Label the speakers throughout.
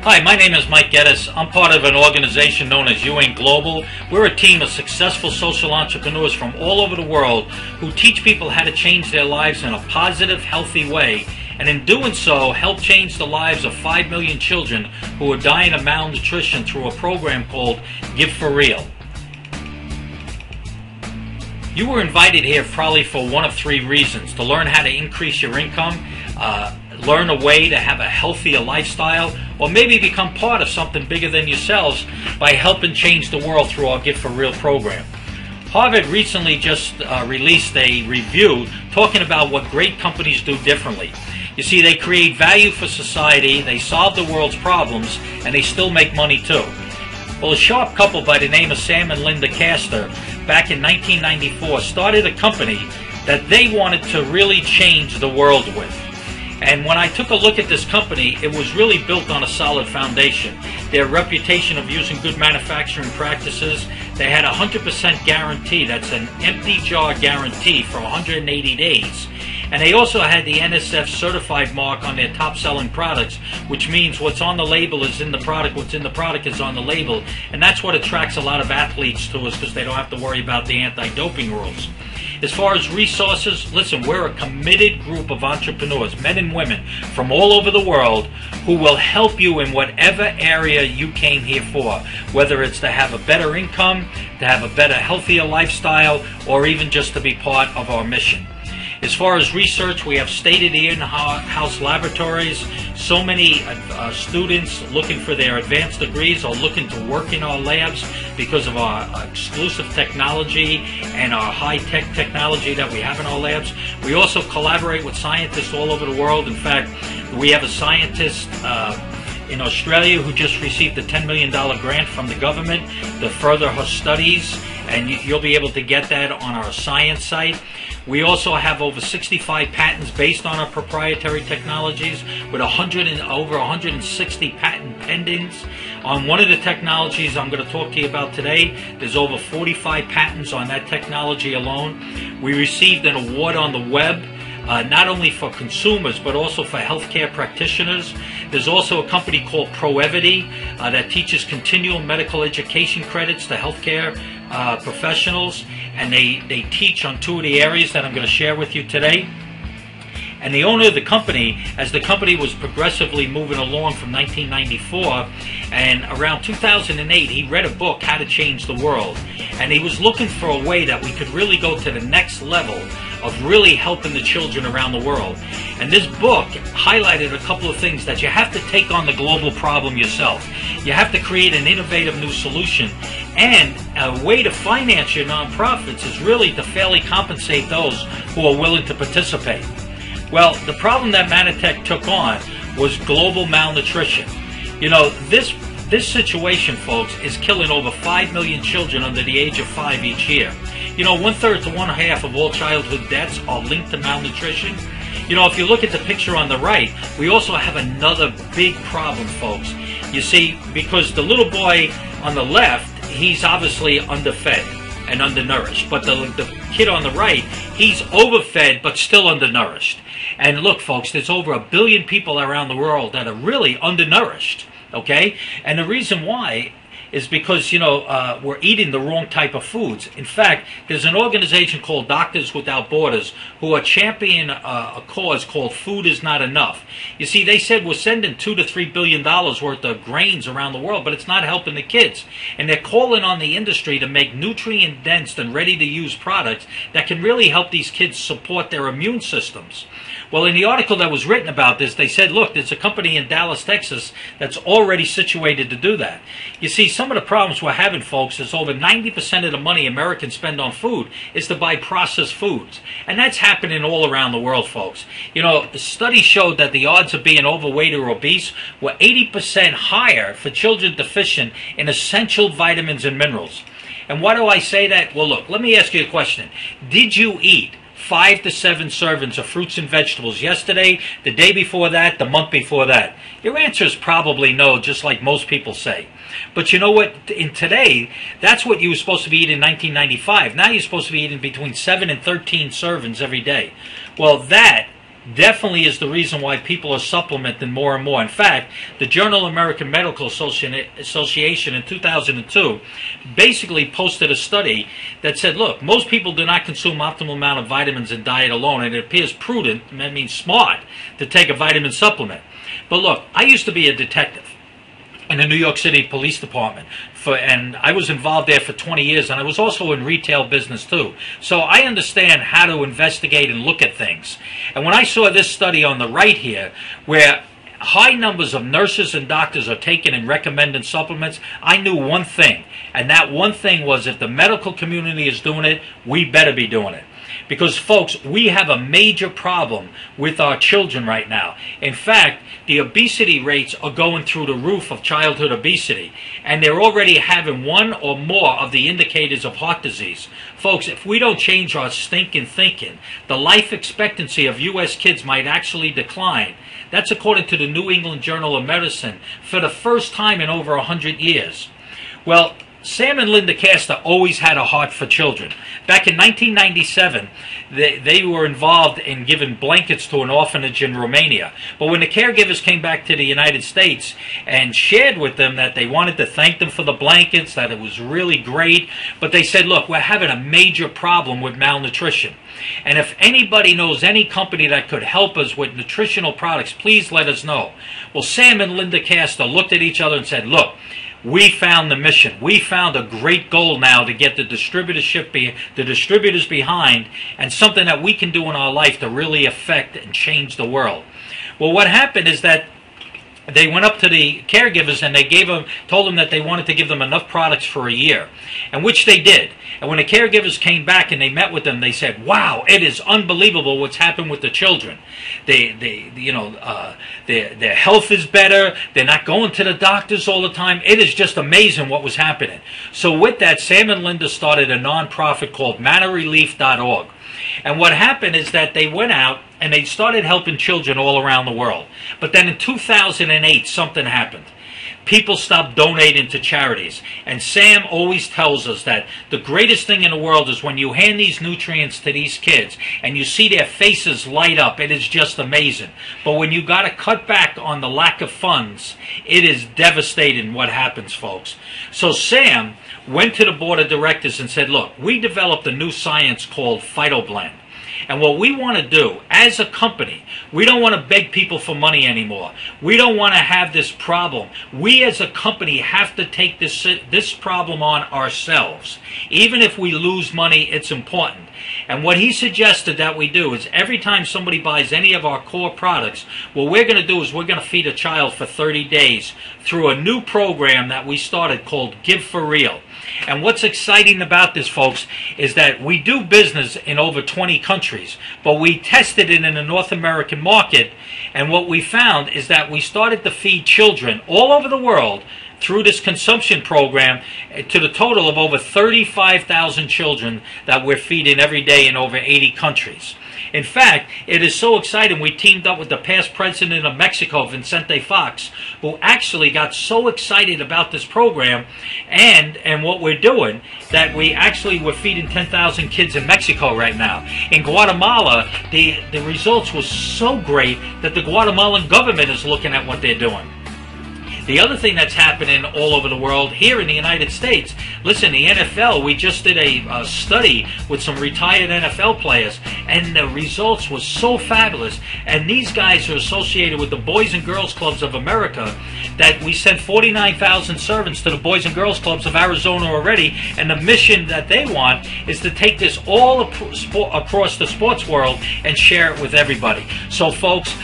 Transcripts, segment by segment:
Speaker 1: Hi, my name is Mike Geddes. I'm part of an organization known as UN Global. We're a team of successful social entrepreneurs from all over the world who teach people how to change their lives in a positive, healthy way, and in doing so, help change the lives of 5 million children who are dying of malnutrition through a program called Give for Real. You were invited here probably for one of three reasons: to learn how to increase your income, learn a way to have a healthier lifestyle, or maybe become part of something bigger than yourselves by helping change the world through our Give for Real program. Harvard recently just released a review talking about what great companies do differently. You see, they create value for society, they solve the world's problems, and they still make money too. Well, a sharp couple by the name of Sam and Linda Castor, back in 1994, started a company that they wanted to really change the world with. And when I took a look at this company, it was really built on a solid foundation. Their reputation of using good manufacturing practices, they had a 100% guarantee, that's an empty jar guarantee for 180 days. And they also had the NSF certified mark on their top-selling products, which means what's on the label is in the product, what's in the product is on the label. And that's what attracts a lot of athletes to us, because they don't have to worry about the anti-doping rules. As far as resources, listen, we're a committed group of entrepreneurs, men and women from all over the world, who will help you in whatever area you came here for, whether it's to have a better income, to have a better, healthier lifestyle, or even just to be part of our mission. As far as research, we have state-of-the-art laboratories. So many students looking for their advanced degrees are looking to work in our labs because of our exclusive technology and our high-tech technology that we have in our labs. We also collaborate with scientists all over the world. In fact, we have a scientist in Australia who just received a $10 million grant from the government to further her studies, and you'll be able to get that on our science site. We also have over 65 patents based on our proprietary technologies, with over 160 patent pendings. On one of the technologies I'm going to talk to you about today, there's over 45 patents on that technology alone. We received an award on the web, not only for consumers but also for healthcare practitioners. There's also a company called ProEvity that teaches continual medical education credits to healthcare professionals, and they teach on two of the areas that I'm going to share with you today. And the owner of the company, as the company was progressively moving along from 1994, and around 2008, he read a book, How to Change the World. And he was looking for a way that we could really go to the next level of really helping the children around the world. And this book highlighted a couple of things: that you have to take on the global problem yourself. You have to create an innovative new solution. And a way to finance your nonprofits is really to fairly compensate those who are willing to participate. Well, the problem that Manatech took on was global malnutrition. You know, this situation, folks, is killing over 5 million children under the age of 5 each year. You know, 1/3 to 1/2 of all childhood deaths are linked to malnutrition. You know, if you look at the picture on the right, we also have another big problem, folks. You see, because the little boy on the left, he's obviously underfed and undernourished. But the kid on the right, he's overfed but still undernourished. And look, folks, there's over 1 billion people around the world that are really undernourished, okay? And the reason why is because, you know, we're eating the wrong type of foods. In fact, there's an organization called Doctors Without Borders who are championing a cause called Food Is Not Enough. You see, they said we're sending $2 to $3 billion worth of grains around the world, but it's not helping the kids. And they're calling on the industry to make nutrient-dense and ready-to-use products that can really help these kids support their immune systems. Well, in the article that was written about this, they said, look, there's a company in Dallas, Texas that's already situated to do that. You see, some of the problems we're having, folks, is over 90% of the money Americans spend on food is to buy processed foods. And that's happening all around the world, folks. You know, the study showed that the odds of being overweight or obese were 80% higher for children deficient in essential vitamins and minerals. And why do I say that? Well, look, let me ask you a question. Did you eat 5 to 7 servings of fruits and vegetables yesterday, the day before that, the month before that? Your answer is probably no, just like most people say. But you know what? In today, that's what you were supposed to be eating in 1995. Now you're supposed to be eating between 7 and 13 servings every day. Well, that definitely is the reason why people are supplementing more and more. In fact, the Journal of American Medical Association in 2002 basically posted a study that said, look, most people do not consume optimal amount of vitamins in diet alone, and it appears prudent, that means smart, to take a vitamin supplement. But look, I used to be a detective in the New York City Police Department, and I was involved there for 20 years, and I was also in retail business too. So I understand how to investigate and look at things. And when I saw this study on the right here, where high numbers of nurses and doctors are taking and recommending supplements, I knew one thing, and that one thing was, if the medical community is doing it, we better be doing it. Because, folks, we have a major problem with our children right now. In fact, the obesity rates are going through the roof of childhood obesity, and they're already having one or more of the indicators of heart disease. Folks, if we don't change our stinking thinking, the life expectancy of U.S. kids might actually decline. That's according to the New England Journal of Medicine for the first time in over 100 years. Well, Sam and Linda Castor always had a heart for children. Back in 1997, they were involved in giving blankets to an orphanage in Romania. But when the caregivers came back to the United States and shared with them that they wanted to thank them for the blankets, that it was really great, but they said, look, we're having a major problem with malnutrition. And if anybody knows any company that could help us with nutritional products, please let us know. Well, Sam and Linda Castor looked at each other and said, look, we found the mission. We found a great goal now to get the distributors behind, and something that we can do in our life to really affect and change the world. Well, what happened is that they went up to the caregivers and they told them that they wanted to give them enough products for a year, and which they did. And when the caregivers came back and they met with them, they said, wow, it is unbelievable what's happened with the children. Their health is better. They're not going to the doctors all the time. It is just amazing what was happening. So with that, Sam and Linda started a nonprofit called ManaRelief.org. And what happened is that they went out and they started helping children all around the world. But then in 2008, something happened. People stopped donating to charities. And Sam always tells us that the greatest thing in the world is when you hand these nutrients to these kids and you see their faces light up. It is just amazing. But when you got to cut back on the lack of funds, it is devastating what happens, folks. So Sam went to the board of directors and said, look, we developed a new science called PhytoBlend. And what we want to do as a company, we don't want to beg people for money anymore. We don't want to have this problem. We as a company have to take this problem on ourselves. Even if we lose money, it's important. And what he suggested that we do is every time somebody buys any of our core products, what we're going to do is we're going to feed a child for 30 days through a new program that we started called Give for Real. And what's exciting about this, folks, is that we do business in over 20 countries, but we tested it in the North American market, and what we found is that we started to feed children all over the world through this consumption program to the total of over 35,000 children that we're feeding every day in over 80 countries. In fact, it is so exciting, we teamed up with the past president of Mexico, Vicente Fox, who actually got so excited about this program and what we're doing that we're feeding 10,000 kids in Mexico right now. In Guatemala, the results were so great that the Guatemalan government is looking at what they're doing. The other thing that's happening all over the world, here in the United States, listen, the NFL, we just did a study with some retired NFL players, and the results were so fabulous. And these guys are associated with the Boys and Girls Clubs of America, that we sent 49,000 servants to the Boys and Girls Clubs of Arizona already, and the mission that they want is to take this all across the sports world and share it with everybody. So, folks,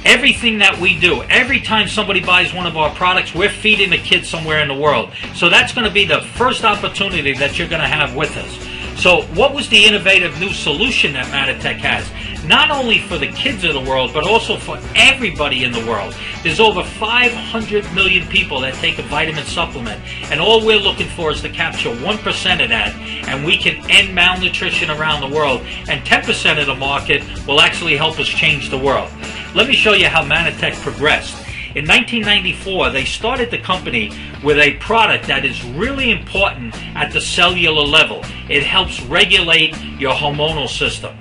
Speaker 1: everything that we do, every time somebody buys one of our products, we're feeding a kid somewhere in the world. So that's going to be the first opportunity that you're going to have with us. So what was the innovative new solution that Manatech has? Not only for the kids of the world, but also for everybody in the world. There's over 500 million people that take a vitamin supplement, and all we're looking for is to capture 1% of that, and we can end malnutrition around the world, and 10% of the market will actually help us change the world. Let me show you how Manatech progressed. In 1994, they started the company with a product that is really important at the cellular level. It helps regulate your hormonal system.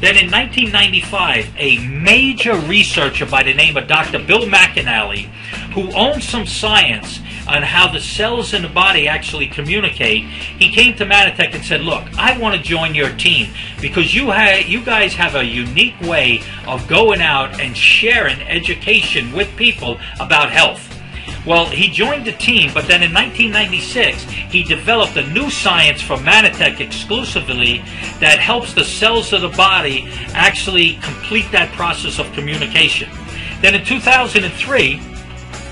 Speaker 1: Then in 1995, a major researcher by the name of Dr. Bill McAnally, who owns some science on how the cells in the body actually communicate, he came to Manatech and said, look, I want to join your team because you guys have a unique way of going out and sharing education with people about health. Well, he joined the team, but then in 1996, he developed a new science for Manatech exclusively that helps the cells of the body actually complete that process of communication. Then in 2003,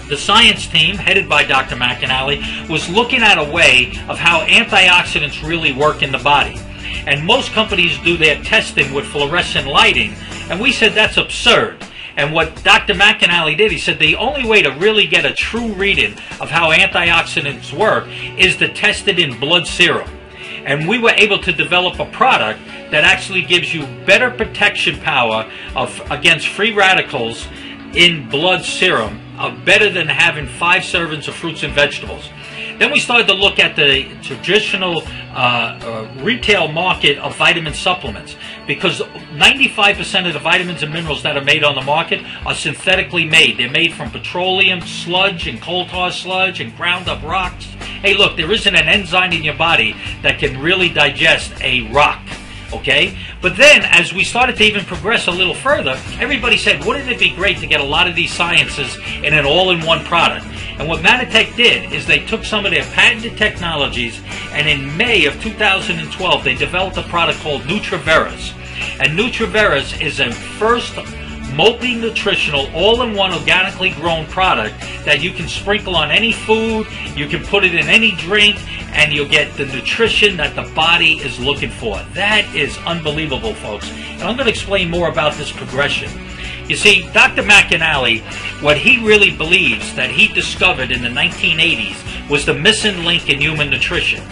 Speaker 1: the science team, headed by Dr. McAnally, was looking at a way of how antioxidants really work in the body. And most companies do their testing with fluorescent lighting, and we said that's absurd. And what Dr. McAnally did, he said the only way to really get a true reading of how antioxidants work is to test it in blood serum. And we were able to develop a product that actually gives you better protection power against free radicals in blood serum, better than having 5 servings of fruits and vegetables. Then we started to look at the traditional retail market of vitamin supplements, because 95% of the vitamins and minerals that are made on the market are synthetically made. They're made from petroleum sludge and coal tar sludge and ground up rocks. Hey, look, there isn't an enzyme in your body that can really digest a rock. Okay? But then, as we started to even progress a little further, everybody said, wouldn't it be great to get a lot of these sciences in an all-in-one product? And what Manatech did is they took some of their patented technologies, and in May of 2012, they developed a product called Nutraveras. And Nutraveras is a first multi-nutritional, all-in-one organically grown product that you can sprinkle on any food, you can put it in any drink, and you'll get the nutrition that the body is looking for. That is unbelievable, folks. And I'm going to explain more about this progression. You see, Dr. McAnally, what he really believes that he discovered in the 1980s was the missing link in human nutrition.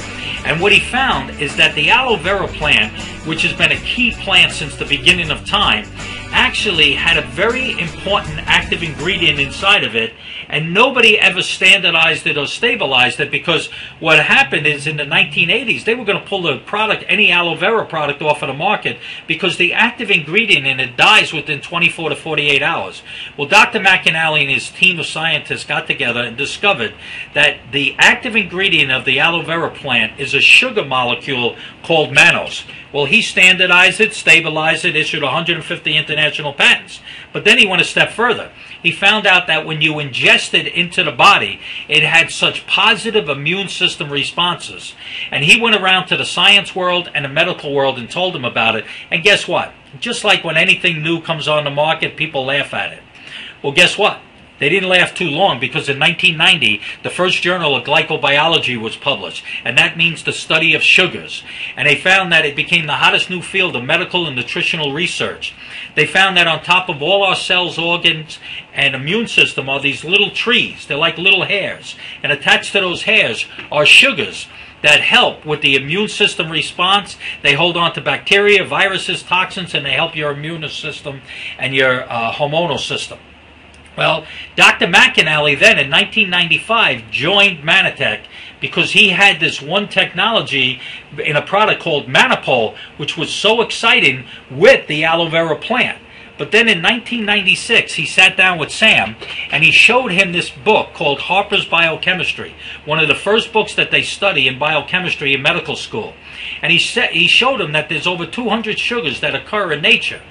Speaker 1: And what he found is that the aloe vera plant, which has been a key plant since the beginning of time, actually had a very important active ingredient inside of it, and nobody ever standardized it or stabilized it, because what happened is in the 1980s they were going to pull the product, any aloe vera product, off of the market because the active ingredient in it dies within 24 to 48 hours. Well, Dr. McAnally and his team of scientists got together and discovered that the active ingredient of the aloe vera plant is a sugar molecule called mannose. Well, he standardized it, stabilized it, issued 150 international patents. But then he went a step further. He found out that when you ingest it into the body, it had such positive immune system responses. And he went around to the science world and the medical world and told them about it. And guess what? Just like when anything new comes on the market, people laugh at it. Well, guess what? They didn't laugh too long, because in 1990, the first journal of glycobiology was published, and that means the study of sugars. And they found that it became the hottest new field of medical and nutritional research. They found that on top of all our cells, organs, and immune system are these little trees. They're like little hairs, and attached to those hairs are sugars that help with the immune system response. They hold on to bacteria, viruses, toxins, and they help your immune system and your hormonal system. Well, Dr. McAnally then in 1995 joined Manatech because he had this one technology in a product called Manipol, which was so exciting with the aloe vera plant. But then in 1996, he sat down with Sam and he showed him this book called Harper's Biochemistry, one of the first books that they study in biochemistry in medical school. And he showed him that there's over 200 sugars that occur in nature.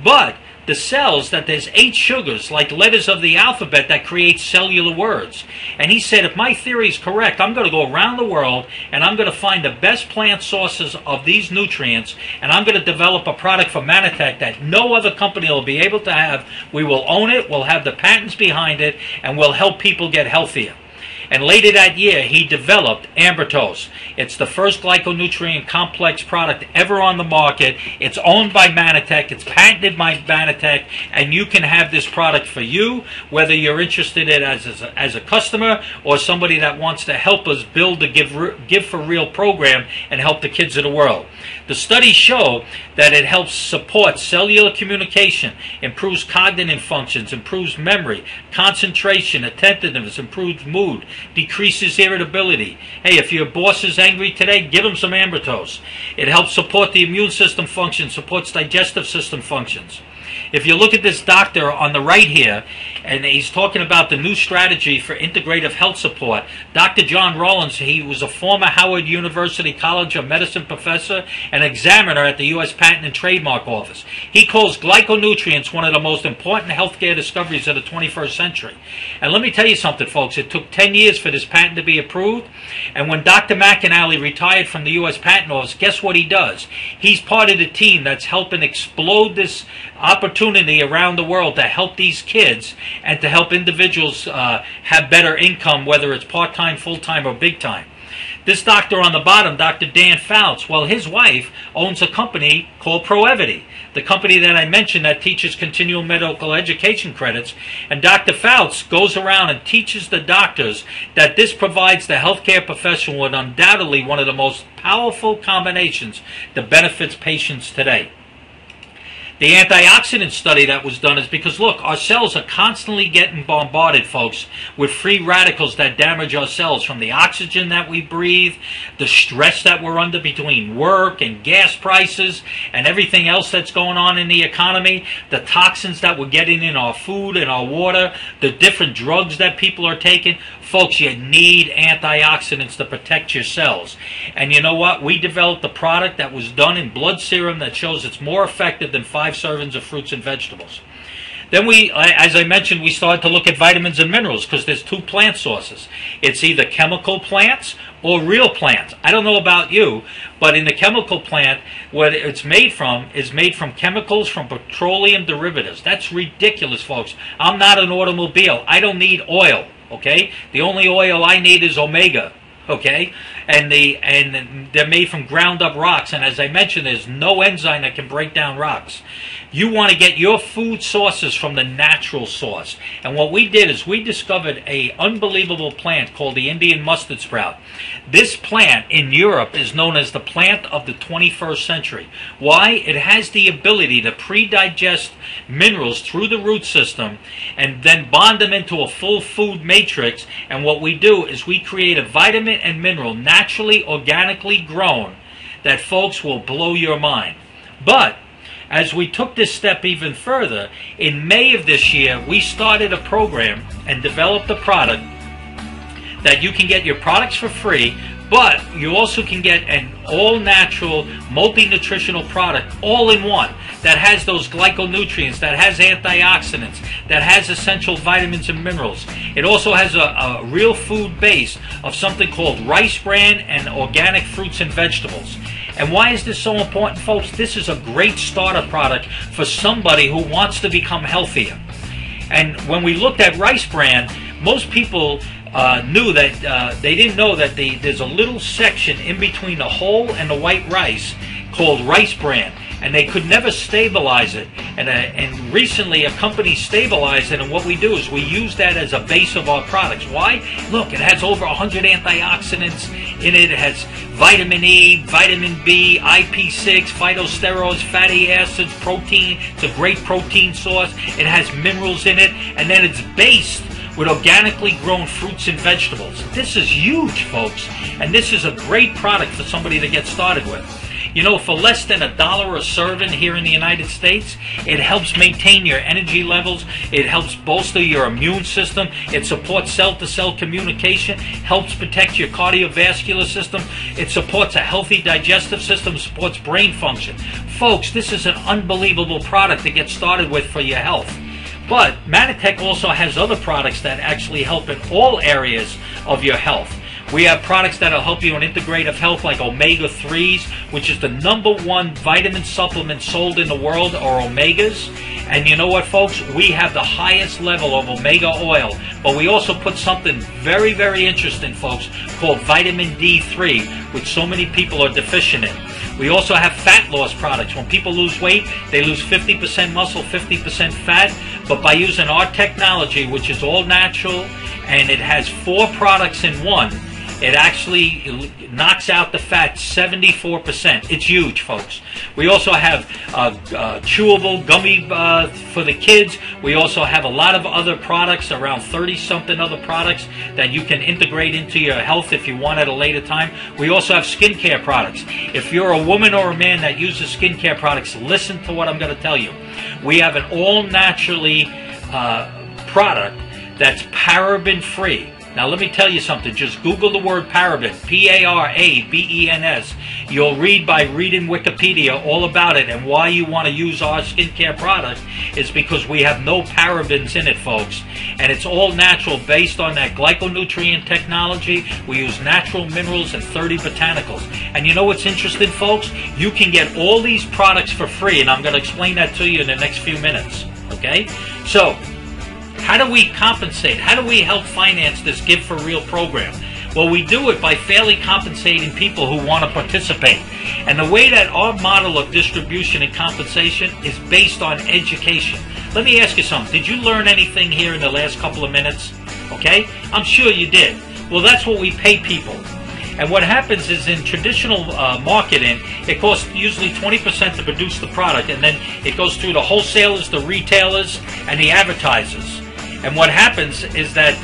Speaker 1: But the cells, that there's 8 sugars, like letters of the alphabet, that create cellular words. And he said, if my theory is correct, I'm going to go around the world and I'm going to find the best plant sources of these nutrients, and I'm going to develop a product for Manatech that no other company will be able to have. We will own it, we'll have the patents behind it, and we'll help people get healthier. And later that year, he developed Ambertose. It's the first glyconutrient complex product ever on the market. It's owned by Manatech. It's patented by Manatech. And you can have this product for you, whether you're interested in it as a customer or somebody that wants to help us build the Give for Real program and help the kids of the world. The studies show that it helps support cellular communication, improves cognitive functions, improves memory, concentration, attentiveness, improves mood, decreases irritability. Hey, if your boss is angry today, give him some ambertose. It helps support the immune system function, supports digestive system functions. If you look at this doctor on the right here, and he's talking about the new strategy for integrative health support, Dr. John Rollins, he was a former Howard University College of Medicine professor and examiner at the U.S. Patent and Trademark Office. He calls glyconutrients one of the most important healthcare discoveries of the 21st century. And let me tell you something, folks. It took 10 years for this patent to be approved. And when Dr. McAnally retired from the U.S. Patent Office, guess what he does? He's part of the team that's helping explode this opportunity around the world to help these kids and to help individuals have better income, whether it's part-time, full-time, or big-time. This doctor on the bottom, Dr. Dan Fouts, well, his wife owns a company called Proevity, the company that I mentioned that teaches continual medical education credits. And Dr. Fouts goes around and teaches the doctors that this provides the healthcare professional with undoubtedly one of the most powerful combinations that benefits patients today. The antioxidant study that was done is because, look, our cells are constantly getting bombarded, folks, with free radicals that damage our cells, from the oxygen that we breathe, the stress that we're under between work and gas prices and everything else that's going on in the economy, the toxins that we're getting in our food and our water, the different drugs that people are taking. Folks, you need antioxidants to protect your cells. And you know what? We developed a product that was done in blood serum that shows it's more effective than 5 servings of fruits and vegetables. Then we, as I mentioned, we started to look at vitamins and minerals because there's 2 plant sources. It's either chemical plants or real plants. I don't know about you, but in the chemical plant, what it's made from is made from chemicals from petroleum derivatives. That's ridiculous, folks. I'm not an automobile. I don't need oil. Okay, the only oil I need is omega. Okay, and they're made from ground up rocks, and as I mentioned, there's no enzyme that can break down rocks. You want to get your food sources from the natural source. And what we did is we discovered an unbelievable plant called the Indian mustard sprout. This plant in Europe is known as the plant of the 21st century. Why? It has the ability to pre-digest minerals through the root system and then bond them into a full food matrix. And what we do is we create a vitamin and mineral naturally, organically grown that, folks, will blow your mind. But as we took this step even further, in May of this year, we started a program and developed a product that you can get your products for free, but you also can get an all-natural, multi-nutritional product all in one that has those glyconutrients, that has antioxidants, that has essential vitamins and minerals. It also has a real food base of something called rice bran and organic fruits and vegetables. And why is this so important, folks? This is a great starter product for somebody who wants to become healthier. And when we looked at rice bran, most people knew that they didn't know that there's a little section in between the whole and the white rice called rice bran, and they could never stabilize it. And recently a company stabilized it, and what we do is we use that as a base of our products. Why? Look, it has over 100 antioxidants in it. It has vitamin E, vitamin B, IP6, phytosterols, fatty acids, protein. It's a great protein source. It has minerals in it, and then it's based with organically grown fruits and vegetables. This is huge, folks, and this is a great product for somebody to get started with. You know, for less than $1 a serving here in the United States, it helps maintain your energy levels, it helps bolster your immune system, it supports cell-to-cell communication, helps protect your cardiovascular system, it supports a healthy digestive system, supports brain function. Folks, this is an unbelievable product to get started with for your health. But Manitech also has other products that actually help in all areas of your health. We have products that will help you in integrative health, like omega-3s, which is the #1 vitamin supplement sold in the world, are omegas. And you know what, folks? We have the highest level of omega oil. But we also put something very, very interesting, folks, called vitamin D3, which so many people are deficient in. We also have fat loss products. When people lose weight, they lose 50% muscle, 50% fat. But by using our technology, which is all natural, and it has 4 products in one, It actually knocks out the fat 74%. It's huge, folks. We also have chewable gummy for the kids. We also have a lot of other products, around 30-something other products that you can integrate into your health if you want at a later time. We also have skincare products. If you're a woman or a man that uses skincare products, listen to what I'm going to tell you. We have an all-naturally product that's paraben-free. Now let me tell you something. Just Google the word paraben, P-A-R-A-B-E-N-S. You'll read by reading Wikipedia all about it, and why you want to use our skincare product is because we have no parabens in it, folks. And it's all natural, based on that glyconutrient technology. We use natural minerals and 30 botanicals. And you know what's interesting, folks? You can get all these products for free, and I'm going to explain that to you in the next few minutes. Okay? So, how do we compensate? How do we help finance this Give for Real program? Well, we do it by fairly compensating people who want to participate. And the way that our model of distribution and compensation is based on education. Let me ask you something. Did you learn anything here in the last couple of minutes? Okay? I'm sure you did. Well, that's what we pay people. And what happens is, in traditional marketing, it costs usually 20% to produce the product, and then it goes through the wholesalers, the retailers, and the advertisers. And what happens is that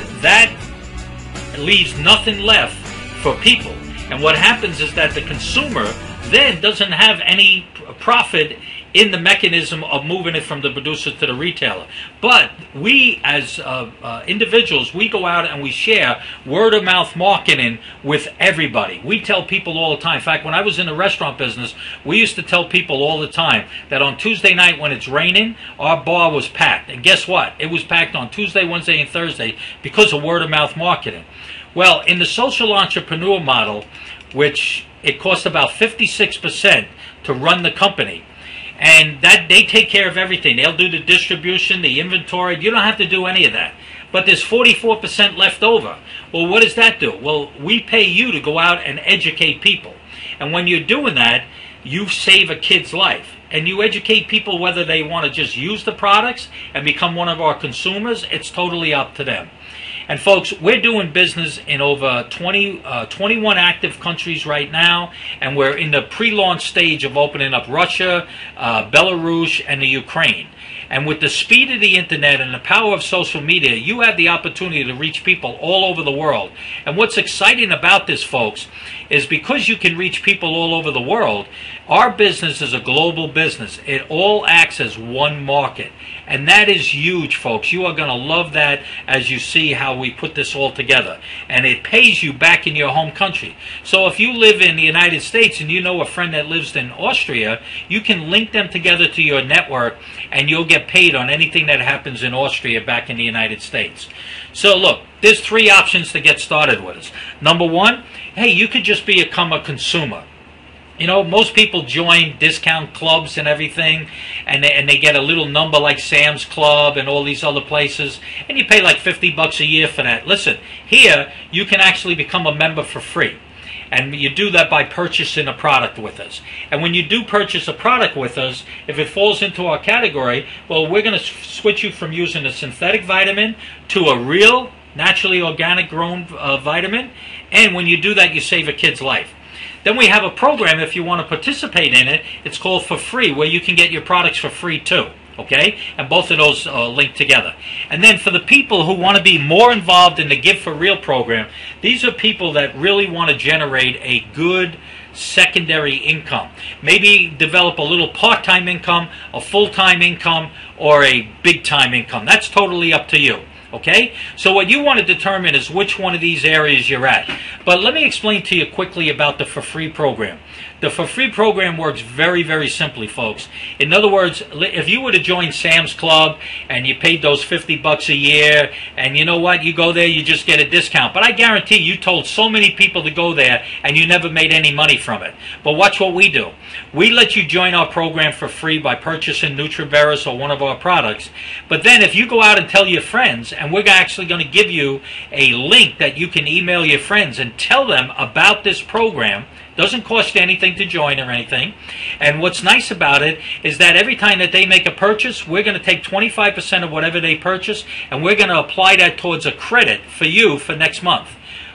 Speaker 1: leaves nothing left for people. And what happens is that the consumer then doesn't have any profit in the mechanism of moving it from the producer to the retailer. But we, as individuals, we go out and we share word-of-mouth marketing with everybody. We tell people all the time. In fact, when I was in the restaurant business, we used to tell people all the time that on Tuesday night when it's raining, our bar was packed. And guess what? It was packed on Tuesday, Wednesday, and Thursday because of word-of-mouth marketing. Well, in the social entrepreneur model, which it costs about 56% to run the company, and that they take care of everything. They'll do the distribution, the inventory. You don't have to do any of that. But there's 44% left over. Well, what does that do? Well, we pay you to go out and educate people. And when you're doing that, you save a kid's life. And you educate people whether they want to just use the products and become one of our consumers. It's totally up to them. And folks, we're doing business in over 21 active countries right now, and we're in the pre-launch stage of opening up Russia, Belarus, and the Ukraine. And with the speed of the internet and the power of social media, you have the opportunity to reach people all over the world. And what's exciting about this, folks, is because you can reach people all over the world, our business is a global business. It all acts as one market. And that is huge, folks. You are going to love that as you see how we put this all together. And it pays you back in your home country. So if you live in the United States and you know a friend that lives in Austria, you can link them together to your network, and you'll get paid on anything that happens in Austria back in the United States. So look, there's 3 options to get started with us. Number 1, hey, you could just become a consumer. You know, most people join discount clubs and everything, and they get a little number like Sam's Club and all these other places, and you pay like $50 a year for that. Listen, here you can actually become a member for free. And you do that by purchasing a product with us. And when you do purchase a product with us, if it falls into our category, well, we're going to switch you from using a synthetic vitamin to a real, naturally organic grown vitamin. And when you do that, you save a kid's life. Then we have a program, if you want to participate in it, it's called For Free, where you can get your products for free too. Okay? And both of those link together. And then for the people who want to be more involved in the Give for Real program, these are people that really want to generate a good secondary income. Maybe develop a little part-time income, a full-time income, or a big-time income. That's totally up to you. Okay? So what you want to determine is which one of these areas you're at. But let me explain to you quickly about the For Free program. The For Free program works very, very simply, folks. In other words, if you were to join Sam's Club and you paid those $50 a year, and you know what, you go there, you just get a discount. But I guarantee you told so many people to go there and you never made any money from it. But watch what we do. We let you join our program for free by purchasing Nutriveris or one of our products. But then if you go out and tell your friends, and we're actually going to give you a link that you can email your friends and tell them about this program. Doesn't cost you anything to join or anything. And what's nice about it is that every time that they make a purchase, we're going to take 25% of whatever they purchase, and we're going to apply that towards a credit for you for next month.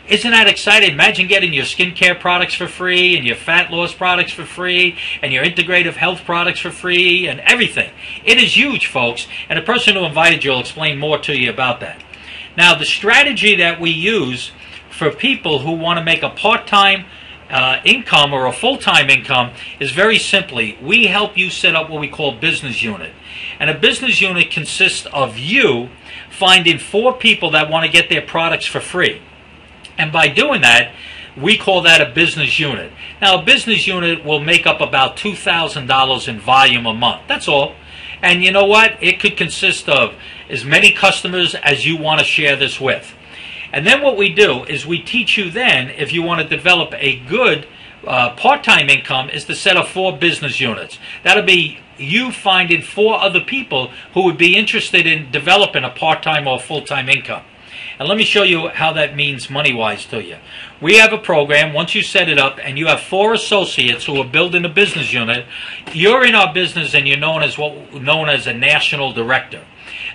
Speaker 1: Isn't that exciting? Imagine getting your skincare products for free and your fat loss products for free and your integrative health products for free and everything. It is huge, folks, and the person who invited you will explain more to you about that. Now, the strategy that we use for people who want to make a part-time income or a full-time income is very simply, we help you set up what we call business unit. And a business unit consists of you finding 4 people that want to get their products for free. And by doing that, we call that a business unit. Now, a business unit will make up about $2,000 in volume a month. That's all. And you know what? It could consist of as many customers as you want to share this with. And then what we do is we teach you then, if you want to develop a good part-time income, is to set up 4 business units. That'll be you finding 4 other people who would be interested in developing a part-time or full-time income. And let me show you how that means money-wise to you. We have a program, once you set it up, and you have 4 associates who are building a business unit, you're in our business and you're known as a national director.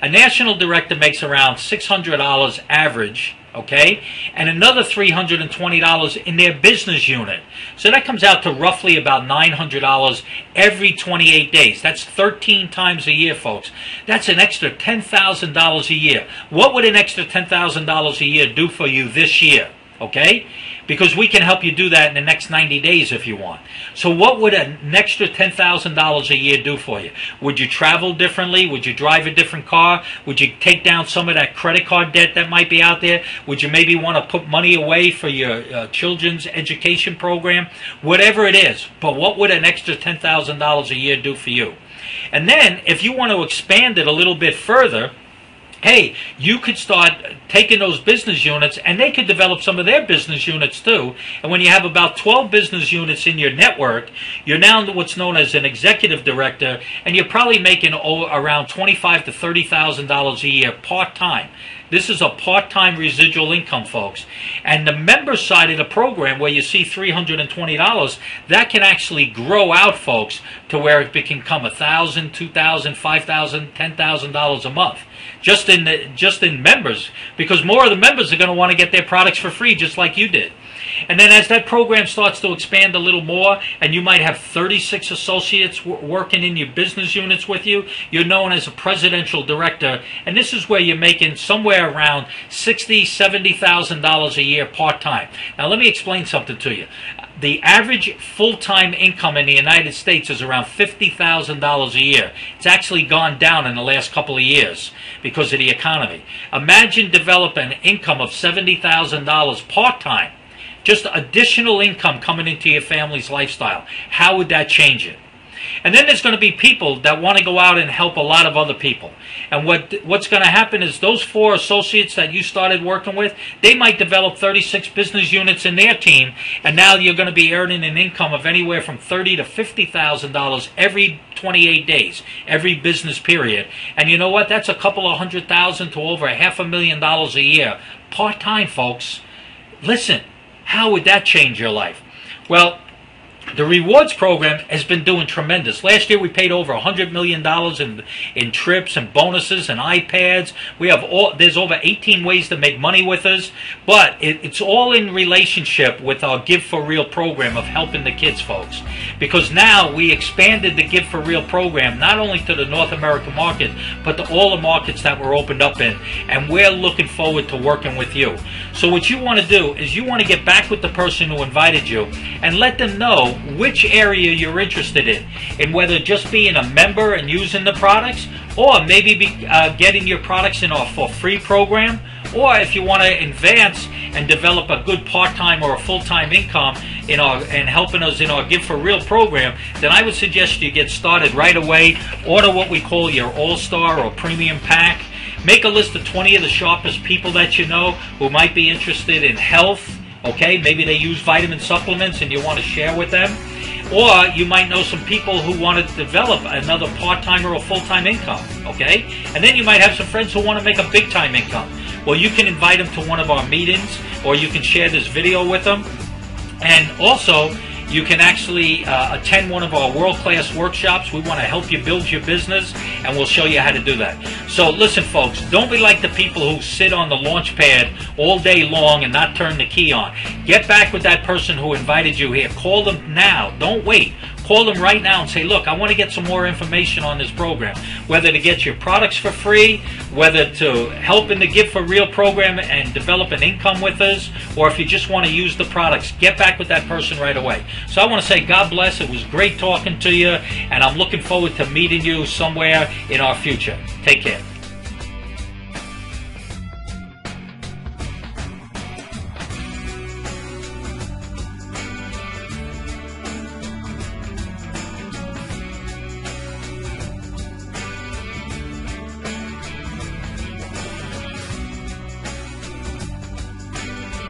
Speaker 1: A national director makes around $600 average, okay, and another $320 in their business unit. So that comes out to roughly about $900 every 28 days. That's 13 times a year, folks. That's an extra $10,000 a year. What would an extra $10,000 a year do for you this year? Okay? Because we can help you do that in the next 90 days if you want. So what would an extra $10,000 a year do for you? Would you travel differently? Would you drive a different car? Would you take down some of that credit card debt that might be out there? Would you maybe want to put money away for your children's education program? Whatever it is. But what would an extra $10,000 a year do for you? And then if you want to expand it a little bit further, hey, you could start taking those business units and they could develop some of their business units too. And when you have about 12 business units in your network, you're now what's known as an executive director, and you're probably making around $25,000 to $30,000 a year part-time. This is a part-time residual income, folks. And the member side of the program, where you see $320, that can actually grow out, folks, to where it can become $1,000, $2,000, $5,000, $10,000 a month. Just in members, because more of the members are going to want to get their products for free, just like you did. And then as that program starts to expand a little more, and you might have 36 associates working in your business units with you, you're known as a presidential director, and this is where you're making somewhere around $60,000, $70,000 a year part-time. Now let me explain something to you. The average full-time income in the United States is around $50,000 a year. It's actually gone down in the last couple of years because of the economy. Imagine developing an income of $70,000 part-time. Just additional income coming into your family's lifestyle. How would that change it? And then there's going to be people that want to go out and help a lot of other people. And what's going to happen is those 4 associates that you started working with, they might develop 36 business units in their team, and now you're going to be earning an income of anywhere from $30,000 to $50,000 every 28 days, every business period. And you know what? That's a couple of $100,000 to over $500,000 a year. Part-time, folks. Listen, how would that change your life? Well, the rewards program has been doing tremendous. Last year we paid over $100 million in trips and bonuses and iPads. There's over 18 ways to make money with us, but it's all in relationship with our Give for Real program of helping the kids, folks. Because now we expanded the Give for Real program not only to the North American market, but to all the markets that we're opened up in, and we're looking forward to working with you. So what you want to do is you want to get back with the person who invited you and let them know which area you're interested in whether just being a member and using the products, or maybe getting your products in our for free program, or if you want to advance and develop a good part-time or a full-time income and helping us in our Give for Real program, then I would suggest you get started right away. Order what we call your All-Star or Premium Pack. Make a list of 20 of the sharpest people that you know who might be interested in health. Okay, maybe they use vitamin supplements and you want to share with them. Or you might know some people who want to develop another part-time or a full-time income. Okay, and then you might have some friends who want to make a big-time income. Well, you can invite them to one of our meetings, or you can share this video with them. And also, you can actually attend one of our world-class workshops. We want to help you build your business, and we'll show you how to do that. So listen, folks, don't be like the people who sit on the launch pad all day long and not turn the key on. Get back with that person who invited you here. Call them now. Don't wait. Call them right now and say, look, I want to get some more information on this program, whether to get your products for free, whether to help in the Give for Real program and develop an income with us, or if you just want to use the products. Get back with that person right away. So I want to say God bless. It was great talking to you, and I'm looking forward to meeting you somewhere in our future. Take care.